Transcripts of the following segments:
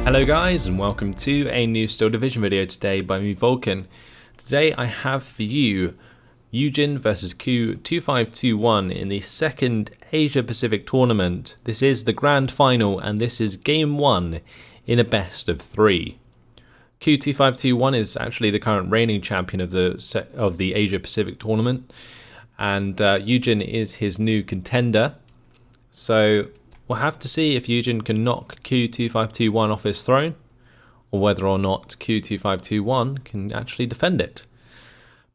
Hello guys, and welcome to a new Steel Division video today by me, Vulcan. Today I have for you YueJin versus Ku2521 in the second Asia Pacific tournament. This is the grand final and this is game 1 in a best of 3. Ku2521 is actually the current reigning champion of the Asia Pacific tournament, and YueJin is his new contender. So we'll have to see if YueJin can knock Ku2521 off his throne, or whether or not Ku2521 can actually defend it.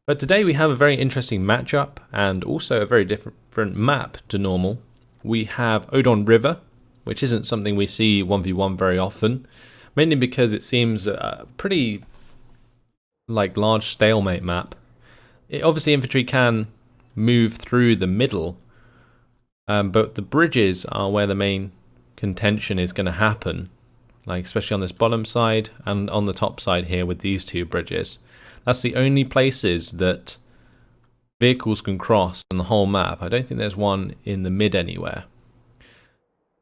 But today we have a very interesting matchup, and also a very different map to normal. We have Odon River, which isn't something we see 1v1 very often, mainly because it seems a pretty large stalemate map. Obviously infantry can move through the middle, but the bridges are where the main contention is going to happen, especially on this bottom side and on the top side here with these two bridges. That's the only places that vehicles can cross in the whole map. I don't think there's one in the mid anywhere.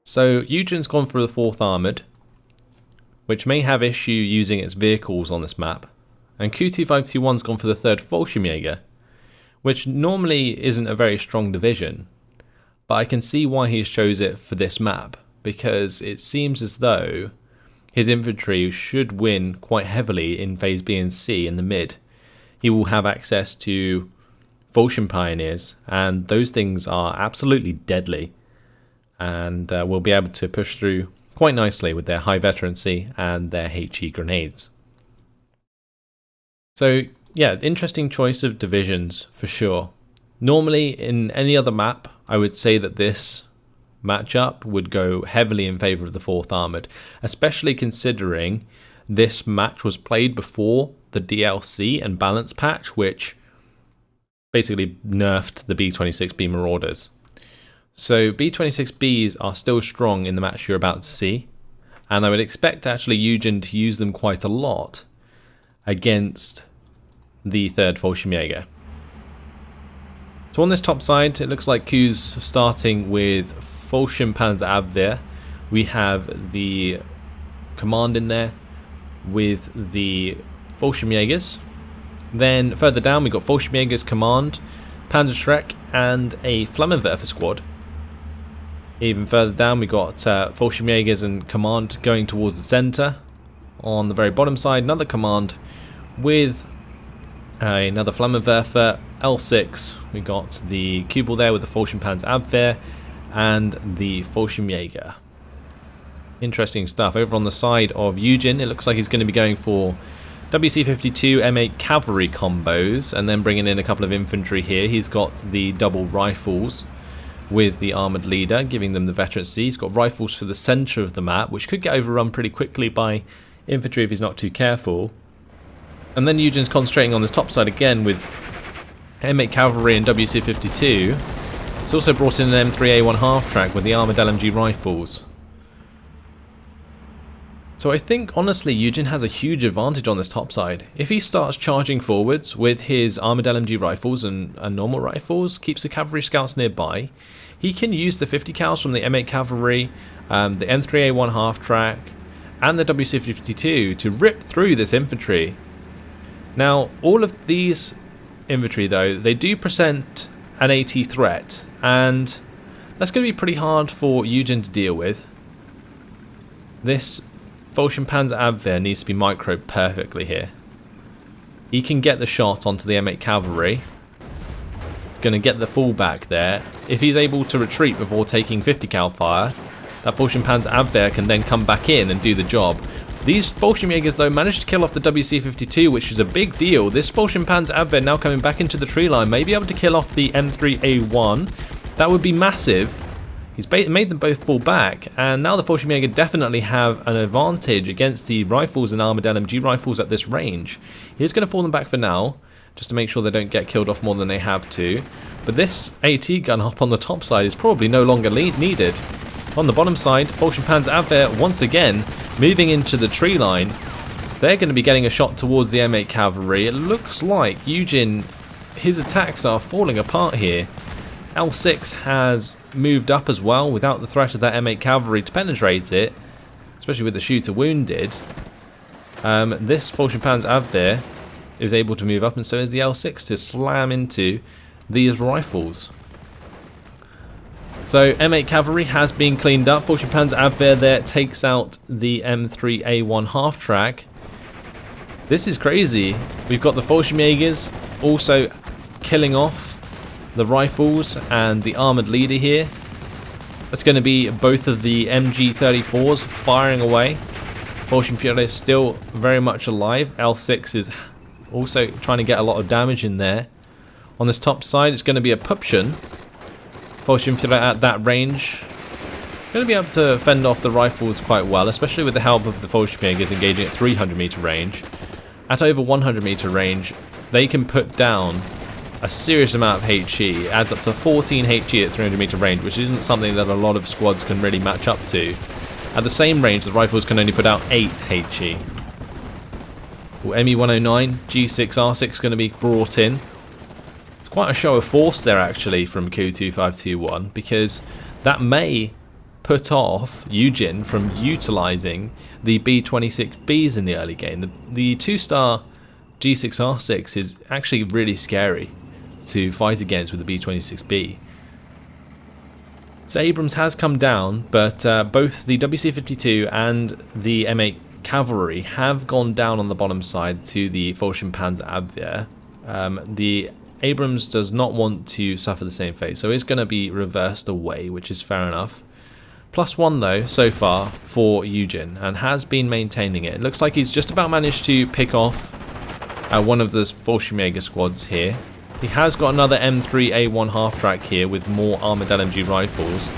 So YueJin's gone for the 4th Armoured, which may have issue using its vehicles on this map, and Ku2521's gone for the 3rd Fallschirmjäger, which normally isn't a very strong division. But I can see why he chose it for this map, because it seems as though his infantry should win quite heavily in phase B and C in the mid. He will have access to Fallschirm Pioneers, and those things are absolutely deadly, and will be able to push through quite nicely with their high veterancy and their HE grenades. So yeah, interesting choice of divisions for sure. Normally in any other map, I would say that this matchup would go heavily in favour of the 4th Armoured, especially considering this match was played before the DLC and balance patch, which basically nerfed the B26B Marauders. So B26Bs are still strong in the match you're about to see, and I would expect actually YueJin to use them quite a lot against the 3rd Fallschirmjäger. So on this top side, it looks like Ku's starting with Fallschirmpanzerabwehr. We have the command in there with the Fallschirmjägers. Then further down we've got Fallschirmjägers command, Panzerschreck and a Flammenwerfer squad. Even further down we got Fallschirmjägers and command going towards the centre. On the very bottom side, another command with another Flammenwerfer, L6. We got the Kubel there with the Fallschirmpanzerabwehr and the Fallschirmjäger. Interesting stuff. Over on the side of YueJin, it looks like he's going to be going for WC-52 M8 cavalry combos, and then bringing in a couple of infantry here. He's got the double rifles with the armoured leader, giving them the veterancy. He's got rifles for the centre of the map, which could get overrun pretty quickly by infantry if he's not too careful. And then YueJin's concentrating on this top side again with M8 cavalry and WC-52. He's also brought in an M3A1 half-track with the armoured LMG rifles. So I think honestly YueJin has a huge advantage on this top side. If he starts charging forwards with his armoured LMG rifles and normal rifles, keeps the cavalry scouts nearby, he can use the 50 cals from the M8 cavalry, the M3A1 half-track and the WC-52 to rip through this infantry. Now, all of these infantry, though, they do present an AT threat, and that's going to be pretty hard for YueJin to deal with. This Fallschirmpanzerabwehr needs to be microed perfectly here. He can get the shot onto the M8 cavalry. Going to get the fallback there. If he's able to retreat before taking 50 cal fire, that Fallschirmpanzerabwehr can then come back in and do the job. These Fallschirmjägers, though, managed to kill off the WC-52, which is a big deal. This Fallschirmpanzerabwehr now coming back into the tree line may be able to kill off the M3A1. That would be massive. He's made them both fall back, and now the Fallschirmjäger definitely have an advantage against the rifles and armoured LMG rifles at this range. He's going to fall them back for now, just to make sure they don't get killed off more than they have to. But this AT gun up on the top side is probably no longer needed. On the bottom side, Fallschirmpanzerabwehr once again moving into the tree line. They're going to be getting a shot towards the M8 cavalry. It looks like YueJin, his attacks are falling apart here. L6 has moved up as well without the threat of that M8 cavalry to penetrate it. especially with the shooter wounded, this VulcanHDGaming is able to move up, and so is the L6 to slam into these rifles. So M8 cavalry has been cleaned up. VulcanHDGaming there takes out the M3A1 half-track. This is crazy. We've got the Fallschirmjägers also killing off the rifles and the armoured leader here. That's going to be both of the MG34s firing away. Fallschirmjäger is still very much alive. L6 is also trying to get a lot of damage in there. On this top side, it's going to be a Pupchen. Fallschirmjäger at that range going to be able to fend off the rifles quite well, especially with the help of the Fallschirmjägers engaging at 300 meter range. At over 100 meter range, they can put down a serious amount of HE. It adds up to 14 HE at 300 meter range, which isn't something that a lot of squads can really match up to. At the same range, the rifles can only put out 8 HE. Well, ME109, G6R6 going to be brought in. It's quite a show of force there actually from Ku2521, because that may put off YueJin from utilising the B26Bs in the early game. The 2-star G6R6 is actually really scary to fight against with the B26B. So Abrams has come down, but both the WC-52 and the M8 cavalry have gone down on the bottom side to the VulcanHDGaming. The Abrams does not want to suffer the same fate, so it's going to be reversed away, which is fair enough. +1 though so far for YueJin, and has been maintaining it. It looks like he's just about managed to pick off one of the Fallschirmjäger squads here. He has got another M3A1 half-track here with more armoured LMG rifles.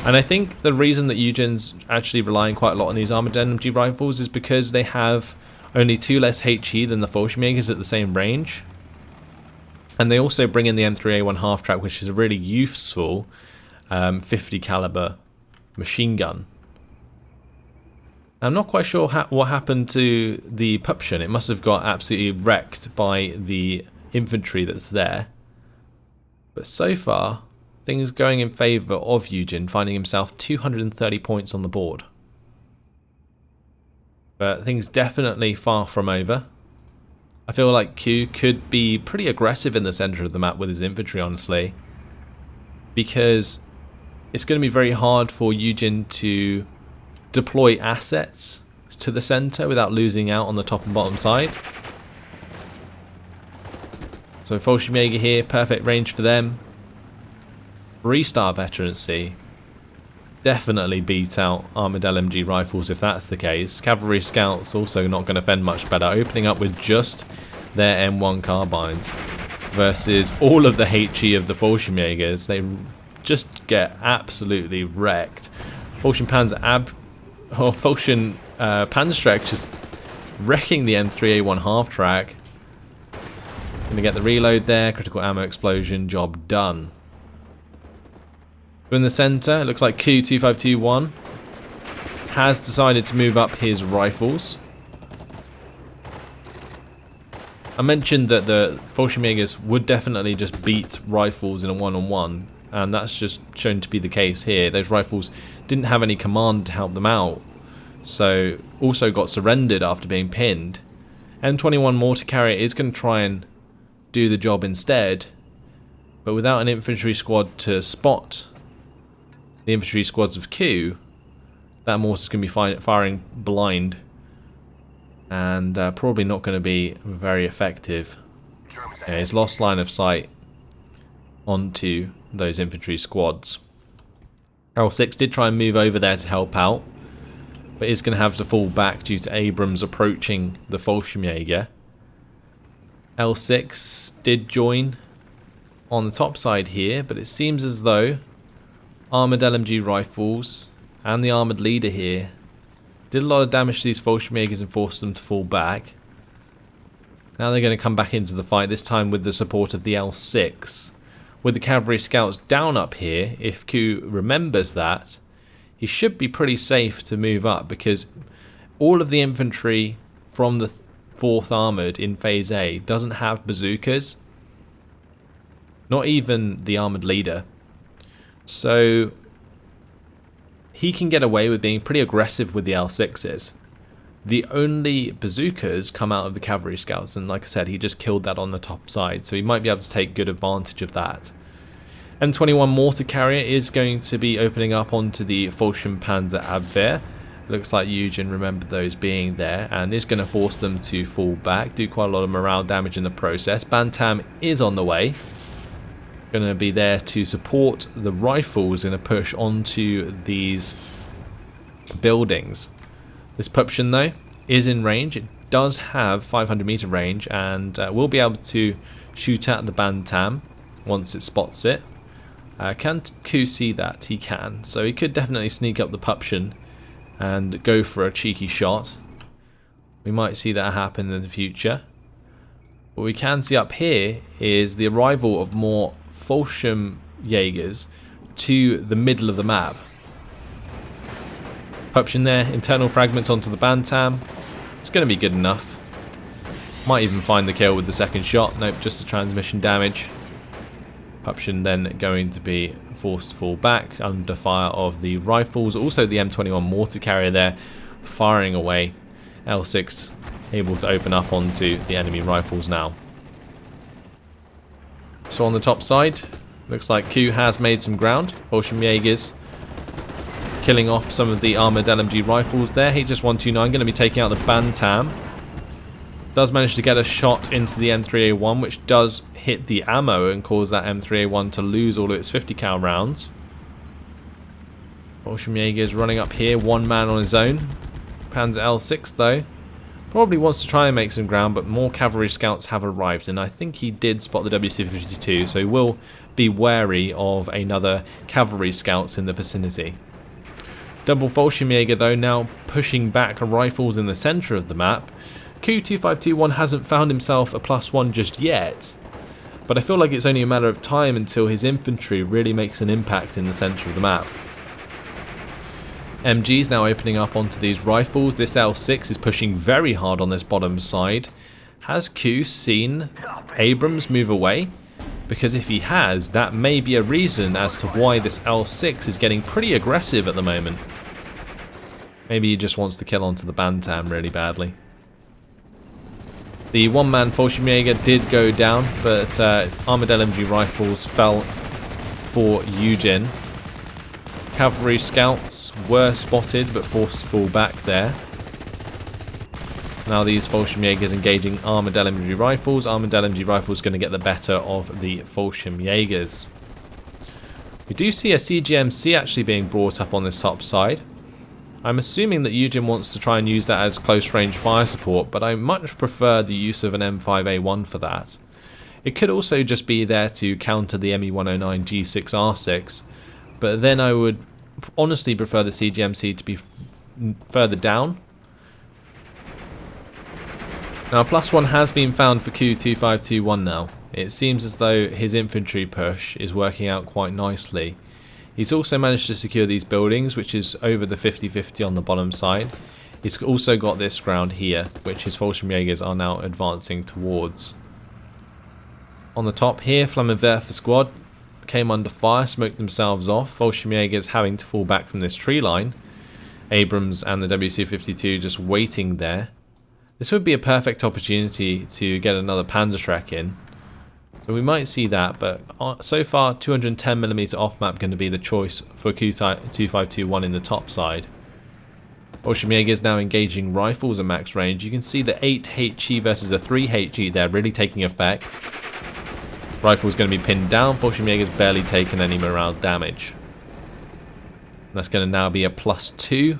And I think the reason that YueJin's actually relying quite a lot on these armoured LMG rifles is because they have only 2 less HE than the Fallschirmjägers at the same range. And they also bring in the M3A1 half-track, which is a really useful 50 caliber machine gun. I'm not quite sure what happened to the Pupchen. It must have got absolutely wrecked by the infantry that's there. But so far, things going in favour of YueJin, finding himself 230 points on the board. But things definitely far from over. I feel like Ku could be pretty aggressive in the centre of the map with his infantry, honestly. Because it's going to be very hard for YueJin to deploy assets to the centre without losing out on the top and bottom side. So Fallschirmjäger here, perfect range for them. 3-star veterancy. Definitely beat out armoured LMG rifles if that's the case. Cavalry scouts also not going to fend much better, opening up with just their M1 carbines versus all of the HE of the Fallschirmjägers. They just get absolutely wrecked. VulcanHDGaming just wrecking the M3A1 half-track. Gonna get the reload there, critical ammo explosion, job done. In the centre, it looks like Ku2521 has decided to move up his rifles. I mentioned that the Fallschirmjägers would definitely just beat rifles in a one-on-one, and that's just shown to be the case here. Those rifles didn't have any command to help them out, so also got surrendered after being pinned. M21 mortar carrier is going to try and do the job instead, but without an infantry squad to spot the infantry squads of Ku, that mortar's going to be firing blind and probably not going to be very effective. Yeah, he's lost line of sight onto those infantry squads. L6 did try and move over there to help out, but is going to have to fall back due to Abrams approaching the Fallschirmjäger. L6 did join on the top side here, but it seems as though armoured LMG rifles and the armoured leader here did a lot of damage to these Fallschirmjägers and forced them to fall back. Now they're going to come back into the fight, this time with the support of the L6. With the cavalry scouts down up here, if Ku remembers that, he should be pretty safe to move up, because all of the infantry from the 4th Armoured in Phase A doesn't have bazookas. Not even the armoured leader. So he can get away with being pretty aggressive with the L6s. The only bazookas come out of the cavalry scouts, and like I said, he just killed that on the top side, so he might be able to take good advantage of that. M21 mortar carrier is going to be opening up onto the Fallschirm Panzer Abwehr. Looks like YueJin remembered those being there, and is going to force them to fall back, do quite a lot of morale damage in the process. Bantam is on the way, going to be there to support the rifles in a push onto these buildings. This Pupchen though is in range. It does have 500 meter range, and will be able to shoot at the Bantam once it spots it. Can Ku see that? He can, so he could definitely sneak up the Pupchen and go for a cheeky shot. We might see that happen in the future. What we can see up here is the arrival of more Fallschirm Jaegers to the middle of the map. Pupchen there, internal fragments onto the Bantam. It's going to be good enough. Might even find the kill with the second shot. Nope, just the transmission damage. Pupchen then going to be forced to fall back under fire of the rifles. Also the M21 mortar carrier there firing away. L6 able to open up onto the enemy rifles now. So on the top side, looks like Ku has made some ground. Fallschirm Jaegers killing off some of the armoured LMG rifles there. HS129 going to be taking out the Bantam. Does manage to get a shot into the M3A1, which does hit the ammo and cause that M3A1 to lose all of its 50 cal rounds. Fallschirm Jaeger running up here, one man on his own. Panzer L6 though probably wants to try and make some ground, but more cavalry scouts have arrived, and I think he did spot the WC-52, so he will be wary of another cavalry scouts in the vicinity. Double Fallschirm Jaeger though now pushing back rifles in the centre of the map. Ku2521 hasn't found himself a +1 just yet, but I feel like it's only a matter of time until his infantry really makes an impact in the centre of the map. MG's now opening up onto these rifles. This L6 is pushing very hard on this bottom side. Has Ku seen Abrams move away? Because if he has, that may be a reason as to why this L6 is getting pretty aggressive at the moment. Maybe he just wants to kill onto the Bantam really badly. The one-man Fallschirm Jaeger did go down, but armoured LMG rifles fell for YueJin. Cavalry scouts were spotted but forced to fall back there. Now these Fallschirm Jaegers engaging armoured LMG rifles. Armoured LMG rifles going to get the better of the Fallschirm Jaegers. We do see a CGMC actually being brought up on this top side. I'm assuming that YueJin wants to try and use that as close range fire support, but I much prefer the use of an M5A1 for that. It could also just be there to counter the ME109 G6R6, but then I would honestly prefer the CGMC to be further down. Now +1 has been found for Ku2521 now. It seems as though his infantry push is working out quite nicely. He's also managed to secure these buildings, which is over the 50-50 on the bottom side. He's also got this ground here, which his Fallschirm Jaegers are now advancing towards. On the top here, Flammenwerfer squad came under fire, smoked themselves off. Fallschirm Jaegers having to fall back from this tree line. Abrams and the WC-52 just waiting there. This would be a perfect opportunity to get another Panzerschreck in. So we might see that, but so far 210mm off-map going to be the choice for Ku2521 in the top side. Fallschirm Jaegers now engaging rifles at max range. You can see the 8HE versus the 3HE there really taking effect. Rifle's going to be pinned down. Fallschirm Jaegers barely taken any morale damage. That's going to now be a +2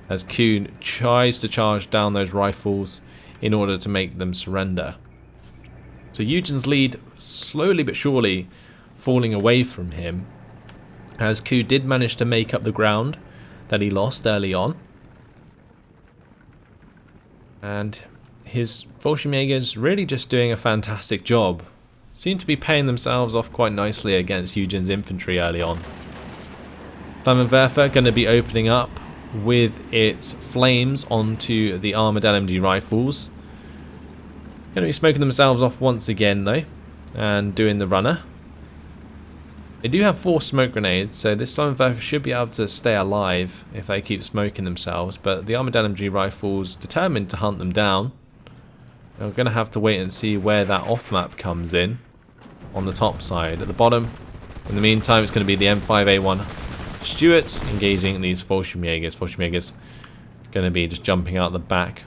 as Ku tries to charge down those rifles in order to make them surrender. So YueJin's lead slowly but surely falling away from him, as Ku did manage to make up the ground that he lost early on. And his Fallschirm Jaegers really just doing a fantastic job. Seem to be paying themselves off quite nicely against YueJin's infantry early on. Flammenwerfer going to be opening up with its flames onto the armoured LMG rifles. Going to be smoking themselves off once again though, and doing the runner. They do have 4 smoke grenades, so this Flammenwerfer should be able to stay alive if they keep smoking themselves, but the armored LMG rifle's determined to hunt them down. We're going to have to wait and see where that off-map comes in on the top side. At the bottom, in the meantime, it's going to be the M5A1 Stuart engaging these Fallschirmjägers. Fallschirmjägers going to be just jumping out the back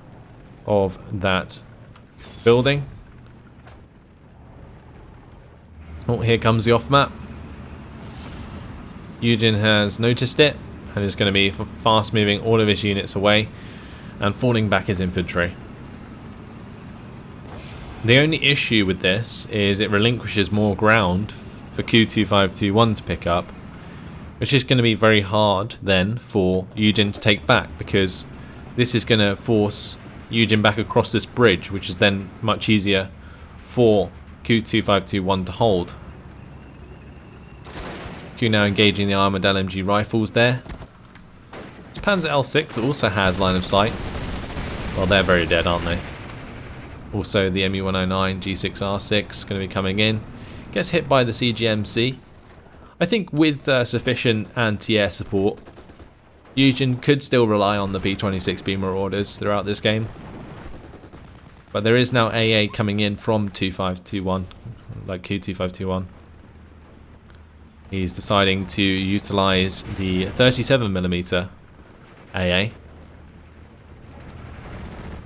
of that building. Oh, here comes the off-map. YueJin has noticed it and is going to be fast moving all of his units away and falling back his infantry. The only issue with this is it relinquishes more ground for Ku2521 to pick up, which is going to be very hard then for YueJin to take back, because this is going to force YueJin back across this bridge, which is then much easier for Ku2521 to hold. Ku now engaging the armoured LMG rifles there. This Panzer L6 also has line of sight. Well, they're very dead, aren't they? Also, the ME109 G6R6 going to be coming in. Gets hit by the CGMC. I think with sufficient anti-air support, YueJin could still rely on the P-26 B Marauders throughout this game. But there is now AA coming in from 2521, like Ku2521. He's deciding to utilise the 37mm AA.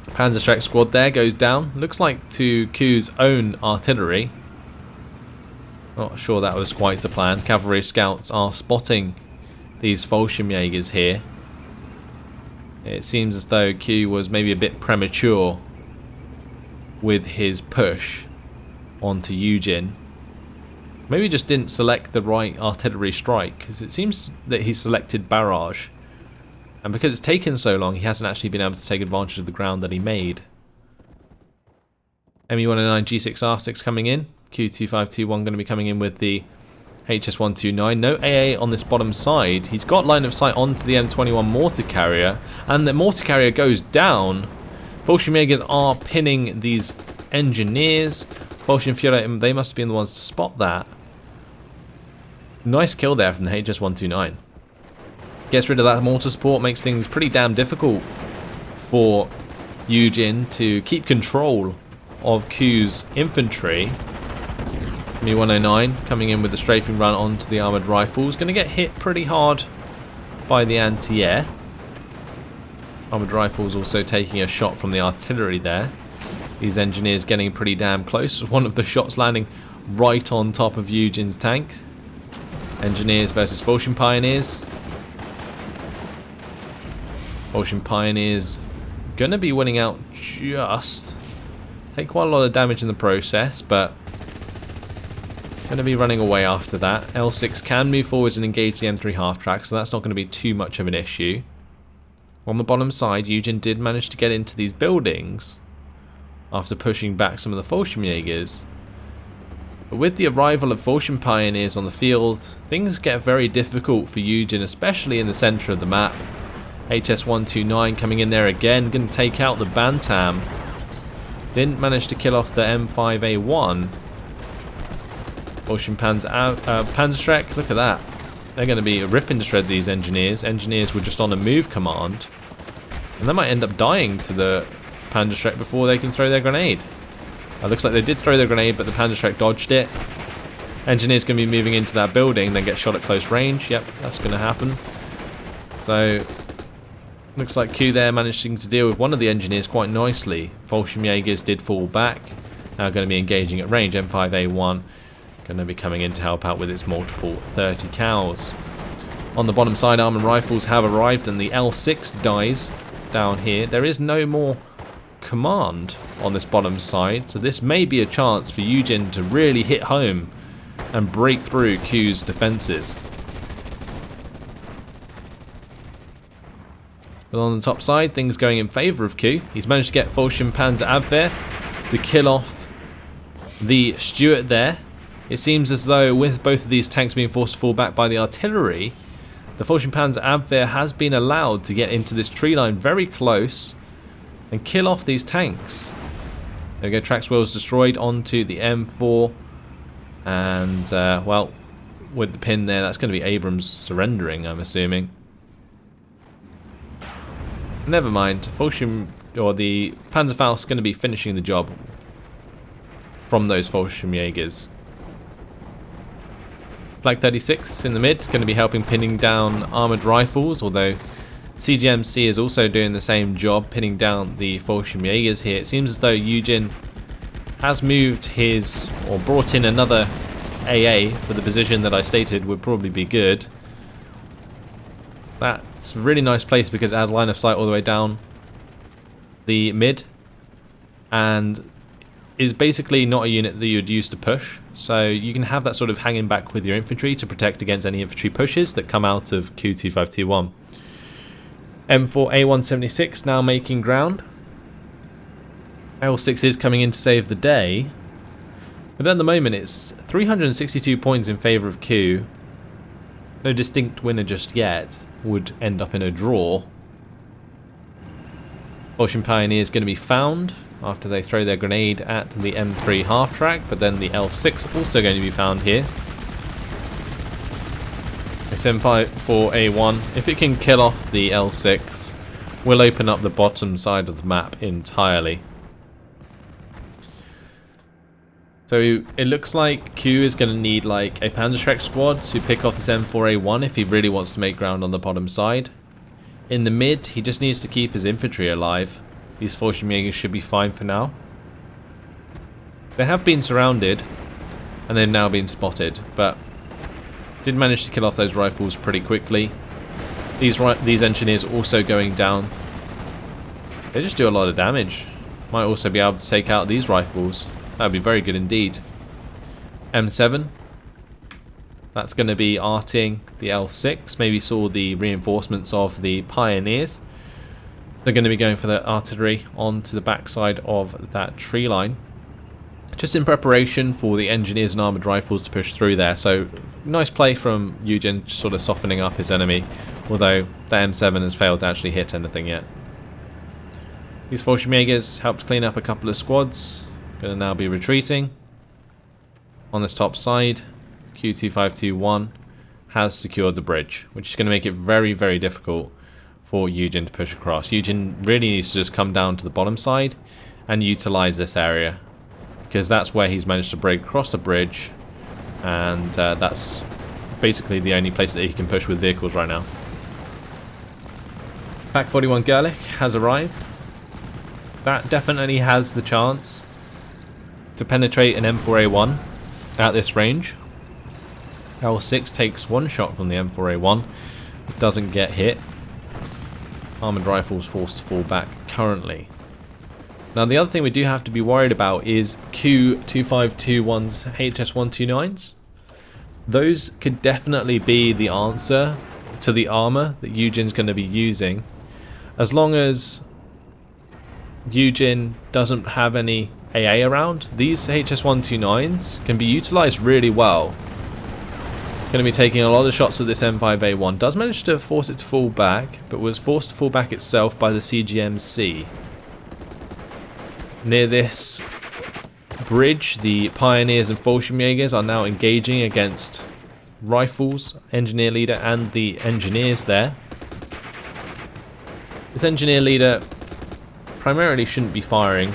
Panzerschreck squad there goes down. Looks like to Ku's own artillery. Not sure that was quite a plan. Cavalry scouts are spotting these Fallschirmjägers here. It seems as though Ku was maybe a bit premature with his push onto YueJin. Maybe just didn't select the right artillery strike, because it seems that he selected barrage. And because it's taken so long, he hasn't actually been able to take advantage of the ground that he made. ME109 G6R6 coming in. Ku2521 going to be coming in with the HS129. No AA on this bottom side. He's got line of sight onto the M21 mortar carrier, and the mortar carrier goes down. Fallschirmjägers are pinning these engineers. Fallschirmführer, they must have been the ones to spot that. Nice kill there from the HS129. Gets rid of that mortar support, makes things pretty damn difficult for YueJin to keep control of Ku's infantry. ME109 coming in with the strafing run onto the armoured rifles. Going to get hit pretty hard by the anti-air. Armoured rifles also taking a shot from the artillery there. These engineers getting pretty damn close. One of the shots landing right on top of YueJin's tank. Engineers versus Fallschirm Pioneers. Fallschirm Pioneers going to be winning out just. Take quite a lot of damage in the process, but going to be running away after that. L6 can move forwards and engage the M3 half-track, so that's not going to be too much of an issue. On the bottom side, YueJin did manage to get into these buildings after pushing back some of the Fallschirmjägers. But with the arrival of Fallschirm Pioneers on the field, things get very difficult for YueJin, especially in the centre of the map. HS129 coming in there again, going to take out the Bantam. Didn't manage to kill off the M5A1. Fallschirm Panzerschreck, look at that. They're going to be ripping to shred these engineers. Engineers were just on a move command. And they might end up dying to the Panzerschreck before they can throw their grenade. Looks like they did throw their grenade, but the Panzerschreck dodged it. Engineers going to be moving into that building, then get shot at close range. Yep, that's going to happen. So, looks like Ku there managing to deal with one of the engineers quite nicely. Fallschirmjägers did fall back. Now going to be engaging at range. M5A1 going to be coming in to help out with its multiple 30 cows. On the bottom side, armoured rifles have arrived, and the L6 dies down here. There is no more command on this bottom side, so this may be a chance for YueJin to really hit home and break through Ku's defences. But on the top side, things going in favour of Ku. He's managed to get Fallschirm Panzer Abwehr to kill off the Stuart there. It seems as though with both of these tanks being forced to fall back by the artillery, the Fallschirm Panzer Abwehr has been allowed to get into this tree line very close and kill off these tanks. There we go, trax wheels destroyed onto the M4, and well, with the pin there. That's going to be Abrams surrendering, I'm assuming. Never mind. The Panzerfaust's going to be finishing the job from those Fallschirmjägers. Flag 36 in the mid, going to be helping pinning down armoured rifles, although CGMC is also doing the same job, pinning down the Fallschirmjägers here. It seems as though YueJin has moved his, or brought in another AA for the position that I stated would probably be good. That's a really nice place because it has line of sight all the way down the mid, and is basically not a unit that you'd use to push, so you can have that sort of hanging back with your infantry to protect against any infantry pushes that come out of Ku2521. M4A176 now making ground. L6 is coming in to save the day, but at the moment it's 362 points in favour of Ku. No distinct winner just yet. Would end up in a draw. Ocean Pioneer is going to be found after they throw their grenade at the M3 half track, but then the L6 also going to be found here. This M54A1, if it can kill off the L6, will open up the bottom side of the map entirely. So it looks like Ku is going to need like a Panzerschreck squad to pick off this M4A1 if he really wants to make ground on the bottom side. In the mid, he just needs to keep his infantry alive. These Fallschirmjägers should be fine for now. They have been surrounded, and they've now been spotted, but did manage to kill off those rifles pretty quickly. These engineers also going down. They just do a lot of damage. Might also be able to take out these rifles. That would be very good indeed. M7. That's going to be arting the L6. Maybe saw the reinforcements of the Pioneers. They're going to be going for the artillery onto the backside of that tree line, just in preparation for the engineers and armoured rifles to push through there. So nice play from YueJin, sort of softening up his enemy, although the M7 has failed to actually hit anything yet. These Fallschirmjägers helped clean up a couple of squads. Going to now be retreating. On this top side, Ku2521 has secured the bridge, which is going to make it very, very difficult for YueJin to push across. YueJin really needs to just come down to the bottom side and utilise this area, because that's where he's managed to break across the bridge, and that's basically the only place that he can push with vehicles right now. Pack 41 Gerlich has arrived. That definitely has the chance to penetrate an M4A1 at this range. L6 takes one shot from the M4A1. It doesn't get hit. Armoured rifles forced to fall back currently. Now the other thing we do have to be worried about is Ku2521's HS129s. Those could definitely be the answer to the armour that YueJin's going to be using. As long as YueJin doesn't have any AA around, these HS129s can be utilised really well. Going to be taking a lot of shots at this M5A1. Does manage to force it to fall back, but was forced to fall back itself by the CGMC. Near this bridge, the Pioneers and Fallschirmjägers are now engaging against rifles, engineer leader, and the engineers there. This engineer leader primarily shouldn't be firing.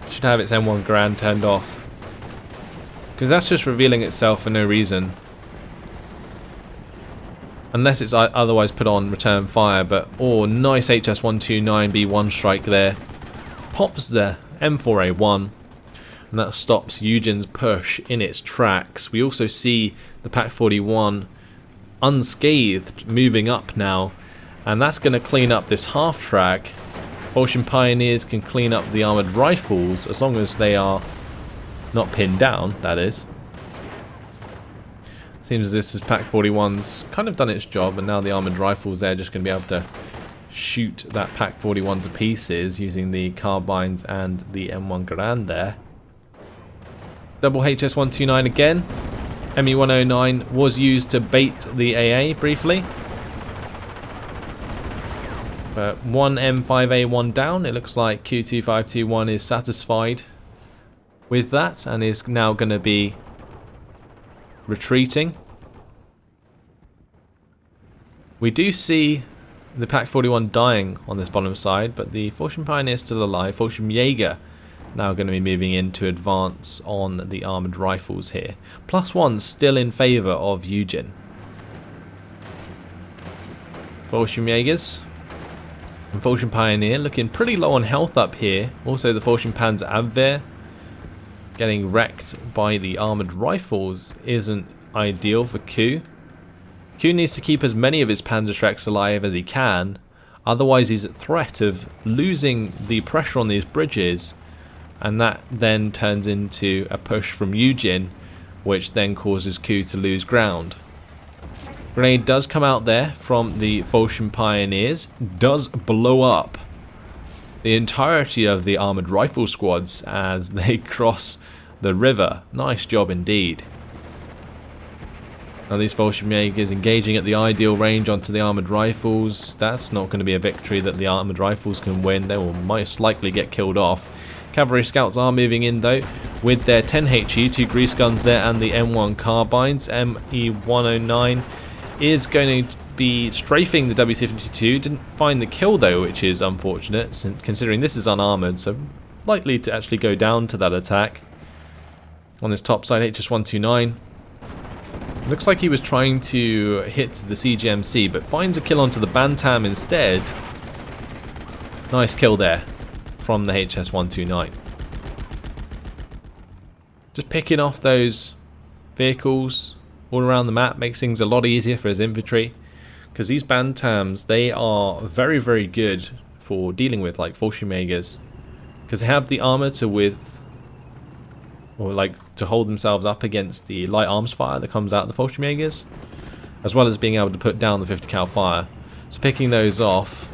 It should have its M1 Garand turned off, because that's just revealing itself for no reason. Unless it's otherwise put on return fire, but oh, nice HS129B1 strike there. Pops the M4A1, and that stops YueJin's push in its tracks. We also see the Pack 41 unscathed moving up now, and that's going to clean up this half track. Vulcan Pioneers can clean up the armoured rifles as long as they are not pinned down, that is. Seems as this is Pack 41's kind of done its job, and now the armoured rifles there are just going to be able to shoot that Pack 41 to pieces using the carbines and the M1 Garand there. Double HS129 again. ME109 was used to bait the AA briefly. But one M5A1 down. It looks like Ku2521 is satisfied with that and is now going to be retreating. We do see the Pak-41 dying on this bottom side, but the Fortune Pioneer is still alive. Fortune Jaeger now going to be moving in to advance on the armoured rifles here. +1 still in favour of YueJin. Fortune Jaegers and Fortune Pioneer looking pretty low on health up here. Also the Fortune Panzer Abwehr getting wrecked by the armoured rifles isn't ideal for Ku. Ku needs to keep as many of his Panzerschrecks alive as he can, otherwise he's at threat of losing the pressure on these bridges, and that then turns into a push from YueJin, which then causes Ku to lose ground. Grenade does come out there from the Fortune Pioneers, does blow up the entirety of the armoured rifle squads as they cross the river. Nice job indeed. Now these Fortune Jaegers engaging at the ideal range onto the armoured rifles. That's not going to be a victory that the armoured rifles can win. They will most likely get killed off. Cavalry scouts are moving in though with their 10 HE, 2 grease guns there, and the M1 carbines. ME109 is going to be strafing the W-52. Didn't find the kill though, which is unfortunate considering this is unarmoured, so likely to actually go down to that attack. On this top side, HS-129. Looks like he was trying to hit the CGMC, but finds a kill onto the Bantam instead. Nice kill there from the HS-129. Just picking off those vehicles all around the map makes things a lot easier for his infantry, because these Bantams, they are very, very good for dealing with like Fortune Jaegers, because they have the armor to to hold themselves up against the light arms fire that comes out of the Fortune Jaegers, as well as being able to put down the 50 cal fire. So picking those off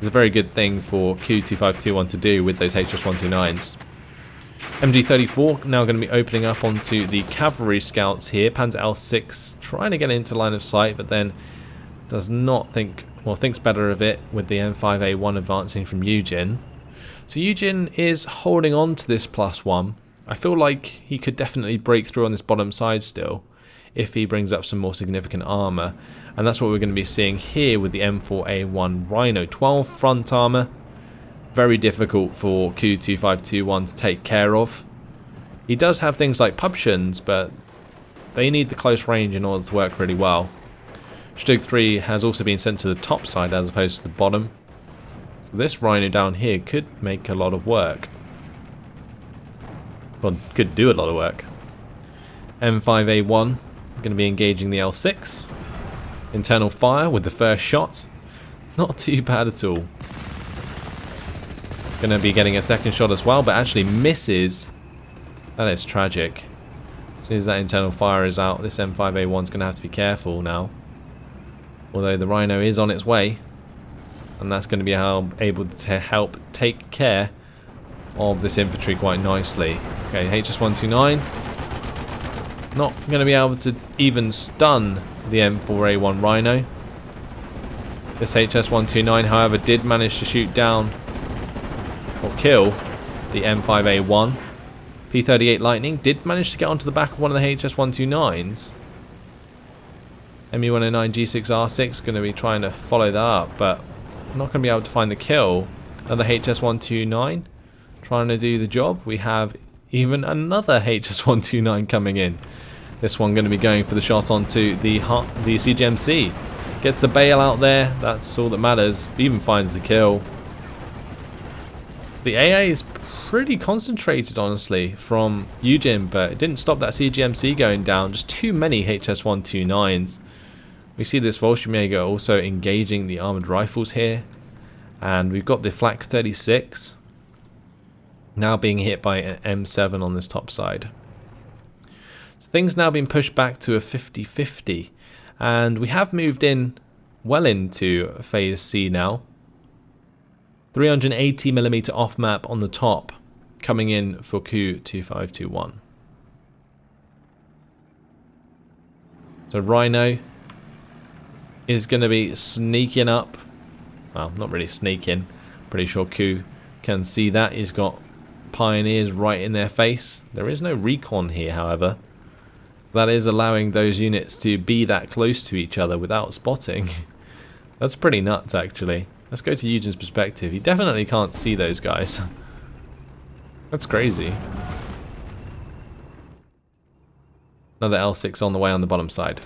is a very good thing for Ku2521 to do with those HS-129s. MG34 now going to be opening up onto the cavalry scouts here. Panzer L6 trying to get into line of sight, but then does not think, well, thinks better of it with the M5A1 advancing from YueJin. So YueJin is holding on to this +1. I feel like he could definitely break through on this bottom side still if he brings up some more significant armor, and that's what we're going to be seeing here with the M4A1 Rhino. 12 front armor, very difficult for Ku2521 to take care of. He does have things like Pubtions, but they need the close range in order to work really well. Stug 3 has also been sent to the top side as opposed to the bottom, so this Rhino down here could make a lot of work. Well, could do a lot of work. M5A1 going to be engaging the L6. Internal fire with the first shot. Not too bad at all. Going to be getting a second shot as well, but actually misses. That is tragic. As soon as that internal fire is out, this M5A1 is going to have to be careful now. Although the Rhino is on its way, and that's going to be able to help take care of this infantry quite nicely. Okay, HS-129 not going to be able to even stun the M4A1 Rhino. This HS-129, however, did manage to shoot down or kill the M5A1. P-38 Lightning did manage to get onto the back of one of the HS-129s. ME-109 G6R6 going to be trying to follow that up, but not going to be able to find the kill. Another HS-129 trying to do the job. We have even another HS-129 coming in. This one going to be going for the shot onto the CGMC. Gets the bail out there. That's all that matters. Even finds the kill. The AA is pretty concentrated, honestly, from YueJin, but it didn't stop that CGMC going down. Just too many HS-129s. We see this Volshymyr also engaging the armoured rifles here. And we've got the Flak 36 now being hit by an M7 on this top side. So things now being pushed back to a 50-50. And we have moved in well into phase C now. 380mm off map on the top coming in for Ku2521. So Rhino is going to be sneaking up. Well, not really sneaking. Pretty sure Ku can see that. He's got Pioneers right in their face. There is no recon here, however. That is allowing those units to be that close to each other without spotting. That's pretty nuts, actually. Let's go to YueJin's perspective. He definitely can't see those guys. That's crazy. Another L6 on the way on the bottom side.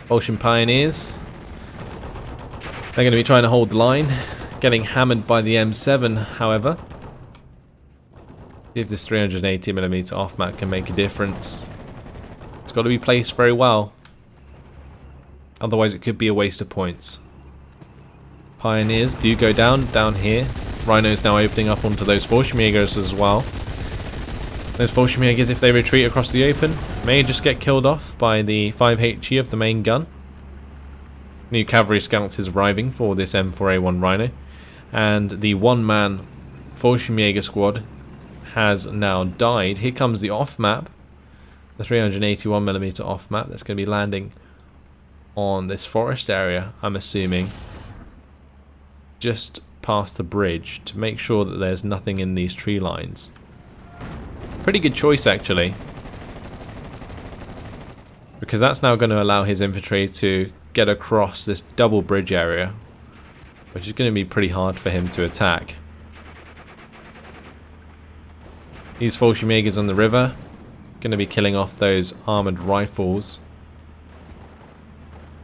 Ocean Pioneers. They're going to be trying to hold the line. Getting hammered by the M7, however. See if this 380mm off-map can make a difference. It's got to be placed very well. Otherwise it could be a waste of points. Pioneers do go down here. Rhino's now opening up onto those Fallschirmjägers as well. Those Fallschirmjägers, if they retreat across the open, may just get killed off by the 5HE of the main gun. New cavalry scouts is arriving for this M4A1 Rhino. And the one-man Fallschirmjäger squad has now died. Here comes the off-map. The 381mm off-map that's going to be landing on this forest area, I'm assuming. Just past the bridge to make sure that there's nothing in these tree lines. Pretty good choice, actually. Because that's now going to allow his infantry to get across this double bridge area, which is going to be pretty hard for him to attack. These Fallschirmjägers on the river, going to be killing off those armoured rifles.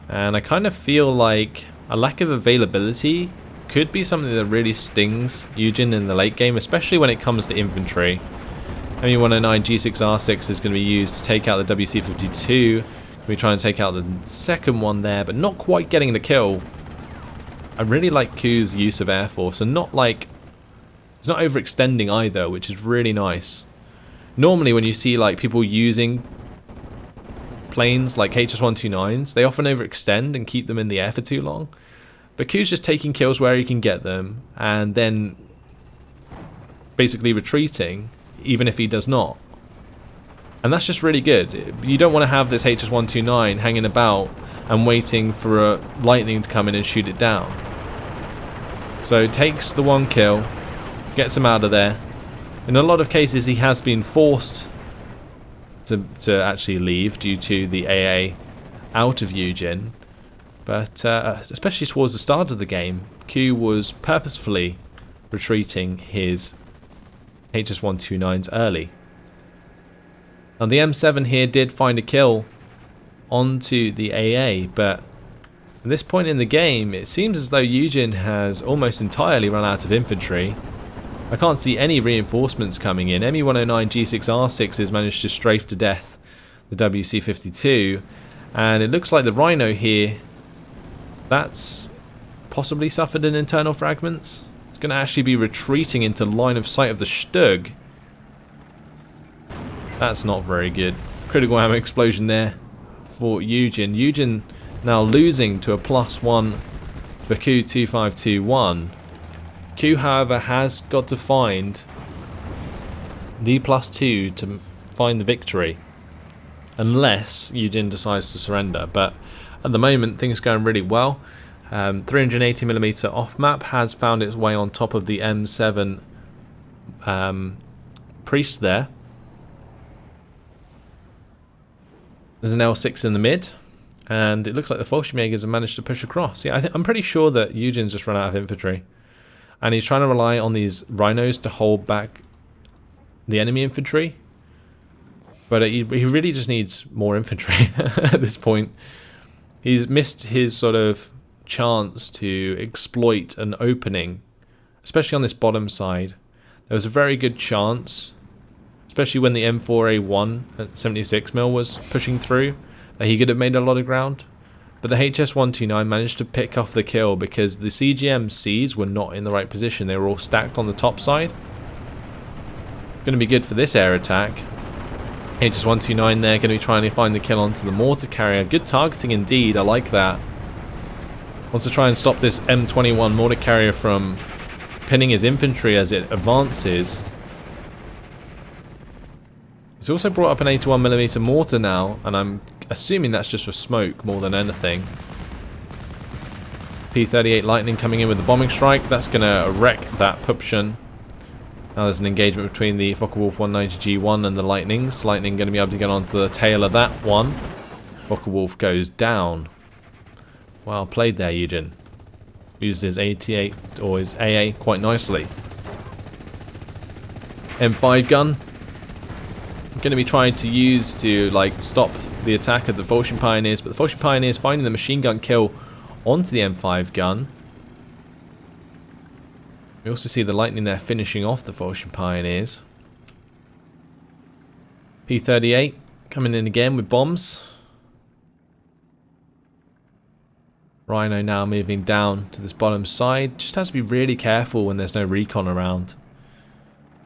And I kind of feel like a lack of availability could be something that really stings YueJin in the late game, especially when it comes to infantry. ME109 G6R6 is going to be used to take out the WC52. We try and take out the second one there, but not quite getting the kill. I really like Ku's use of Air Force, and not like, it's not overextending either, which is really nice. Normally when you see like people using planes like HS-129s, they often overextend and keep them in the air for too long. But Ku's just taking kills where he can get them, and then basically retreating, even if he does not. And that's just really good. You don't want to have this HS-129 hanging about and waiting for a lightning to come in and shoot it down. So takes the one kill, gets him out of there. In a lot of cases he has been forced to actually leave due to the AA out of YueJin. But especially towards the start of the game, Ku was purposefully retreating his HS-129s early. And the M7 here did find a kill onto the AA, but at this point in the game it seems as though YueJin has almost entirely run out of infantry. I can't see any reinforcements coming in. ME109 G6R6 has managed to strafe to death the WC52, and it looks like the Rhino here, that's possibly suffered an internal fragments. It's going to actually be retreating into line of sight of the Stug. That's not very good. Critical ammo explosion there for YueJin. YueJin now losing to a +1 for Ku2521. Ku, however, has got to find the +2 to find the victory, unless YueJin decides to surrender. But at the moment, things are going really well. 380mm off-map has found its way on top of the M7 Priest there. There's an L6 in the mid, and it looks like the Fallschirmjägers have managed to push across. Yeah, I'm pretty sure that YueJin's just run out of infantry, and he's trying to rely on these Rhinos to hold back the enemy infantry. But he really just needs more infantry at this point. He's missed his sort of chance to exploit an opening, especially on this bottom side. There was a very good chance, especially when the M4A1 at 76mm was pushing through, that he could have made a lot of ground. But the HS-129 managed to pick off the kill because the CGMCs were not in the right position. They were all stacked on the top side. Going to be good for this air attack. HS-129 there, going to be trying to find the kill onto the mortar carrier. Good targeting indeed, I like that. Wants to try and stop this M21 mortar carrier from pinning his infantry as it advances. He's also brought up an 81mm mortar now, and I'm assuming that's just for smoke more than anything. P-38 Lightning coming in with the bombing strike. That's going to wreck that Puption. Now there's an engagement between the Focke-Wulf 190G1 and the Lightnings. Lightning going to be able to get onto the tail of that one. Focke-Wulf goes down. Well played there, YueJin. Used his AT8 or his AA quite nicely. M5 gun. Going to be trying to use to like stop the attack of the Vulcan Pioneers, but the Vulcan Pioneers finding the machine gun kill onto the M5 gun. We also see the Lightning there finishing off the Vulcan Pioneers. P-38 coming in again with bombs. Rhino now moving down to this bottom side. Just has to be really careful when there's no recon around.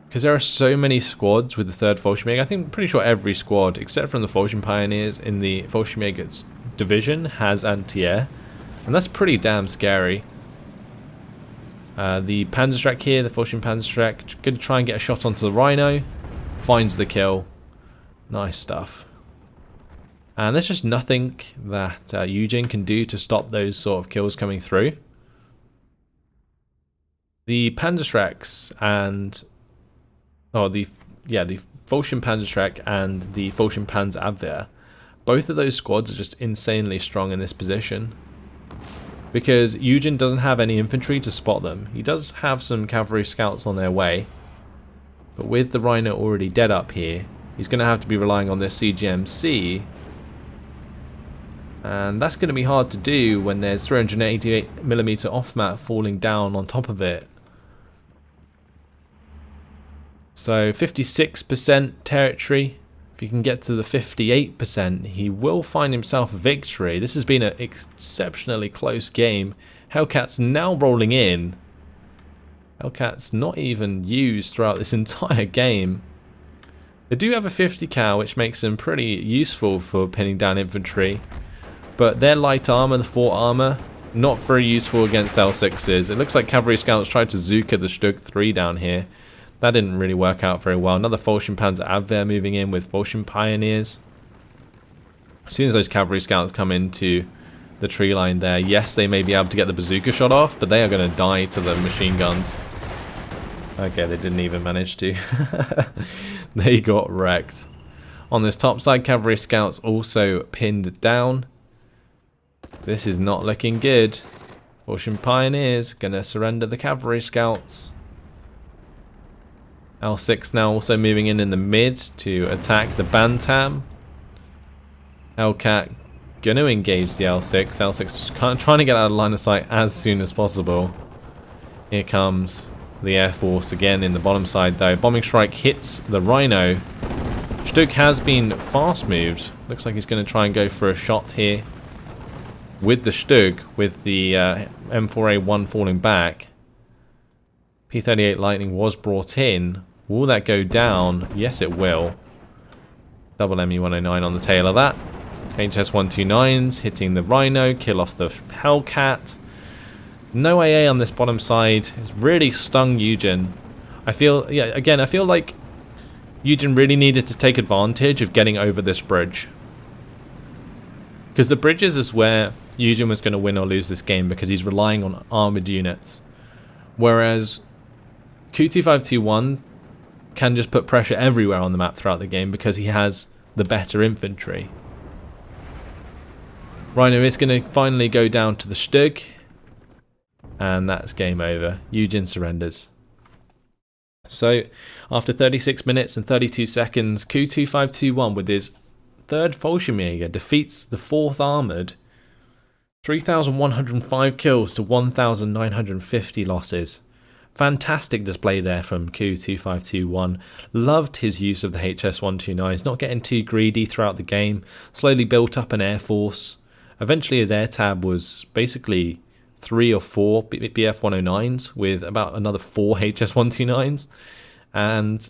Because there are so many squads with the 3rd Fallschirmjäger. I think I'm pretty sure every squad, except from the Vulcan Pioneers in the Fallschirmjäger's division, has anti-air. And that's pretty damn scary. The Panzerstreck here, the Vulcan Panzerstreck, going to try and get a shot onto the Rhino. Finds the kill. Nice stuff. And there's just nothing that YueJin can do to stop those sort of kills coming through. The Panzerstrecks and... the Vulcan Panzerstreck and the Vulcan Panzerabwehr. Both of those squads are just insanely strong in this position. Because YueJin doesn't have any infantry to spot them. He does have some cavalry scouts on their way. But with the Rhino already dead up here, he's going to have to be relying on this CGMC. And that's going to be hard to do when there's 388mm off-map falling down on top of it. So 56% territory. If he can get to the 58%, he will find himself a victory. This has been an exceptionally close game. Hellcat's now rolling in. Hellcat's not even used throughout this entire game. They do have a 50 cal, which makes them pretty useful for pinning down infantry. But their light armor, the 4 armor, not very useful against L6s. It looks like cavalry scouts tried to Zuka the Stug 3 down here. That didn't really work out very well. Another Vulcan Panzerabwehr moving in with Vulcan Pioneers. As soon as those cavalry scouts come into the tree line there, yes, they may be able to get the bazooka shot off, but they are going to die to the machine guns. Okay, they didn't even manage to. They got wrecked. On this top side, cavalry scouts also pinned down. This is not looking good. Vulcan Pioneers going to surrender the cavalry scouts. L6 now also moving in the mid to attack the Bantam. Hellcat going to engage the L6. L6 is kind of trying to get out of line of sight as soon as possible. Here comes the Air Force again in the bottom side though. Bombing strike hits the Rhino. Stug has been fast moved. Looks like he's going to try and go for a shot here with the Stug, with the M4A1 falling back. P-38 Lightning was brought in. Will that go down? Yes, it will. Double ME-109 on the tail of that. HS-129s hitting the Rhino, kill off the Hellcat. No AA on this bottom side. It's really stung YueJin. I feel like YueJin really needed to take advantage of getting over this bridge. Because the bridges is where YueJin was going to win or lose this game, because he's relying on armored units. Whereas Ku2521 can just put pressure everywhere on the map throughout the game because he has the better infantry. Rhino is going to finally go down to the Stug, and that's game over. YueJin surrenders. So, after 36 minutes and 32 seconds, Ku2521 with his 3rd Fallschirmjäger defeats the 4th Armoured. 3,105 kills to 1,950 losses. Fantastic display there from Ku2521. Loved his use of the HS-129s, not getting too greedy throughout the game. Slowly built up an air force. Eventually his air tab was basically 3 or 4 BF-109s with about another 4 HS-129s. And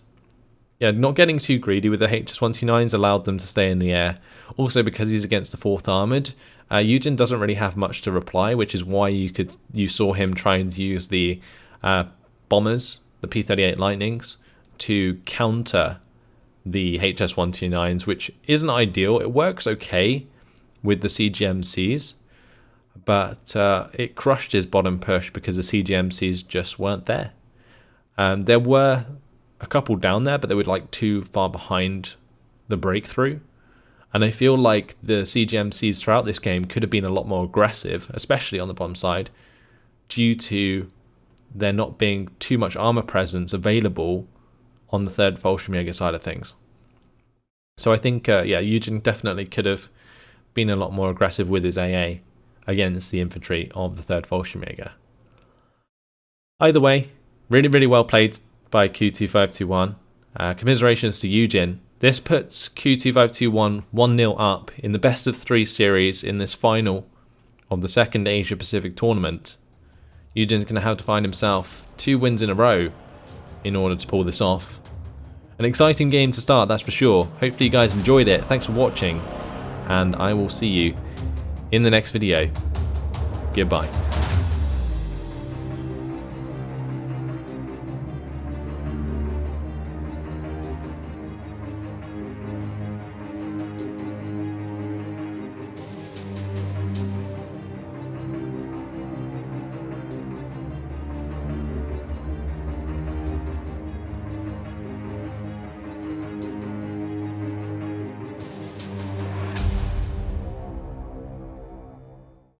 yeah, not getting too greedy with the HS-129s allowed them to stay in the air. Also because he's against the 4th Armoured, YueJin doesn't really have much to reply, which is why you saw him trying to use the bombers, the P-38 Lightnings, to counter the HS-129s, which isn't ideal. It works okay with the CGMCs, but it crushed his bottom push because the CGMCs just weren't there. There were a couple down there, but they were like too far behind the breakthrough. And I feel like the CGMCs throughout this game could have been a lot more aggressive, especially on the bottom side, due to there not being too much armor presence available on the third VulcanHDGaming side of things. So I think, yeah, YueJin definitely could have been a lot more aggressive with his AA against the infantry of the third VulcanHDGaming. Either way, really, really well played by Ku2521. Commiserations to YueJin. This puts Ku2521 1-0 up in the best of 3 series in this final of the second Asia Pacific tournament. YueJin's going to have to find himself 2 wins in a row in order to pull this off. An exciting game to start, that's for sure. Hopefully you guys enjoyed it. Thanks for watching, and I will see you in the next video. Goodbye.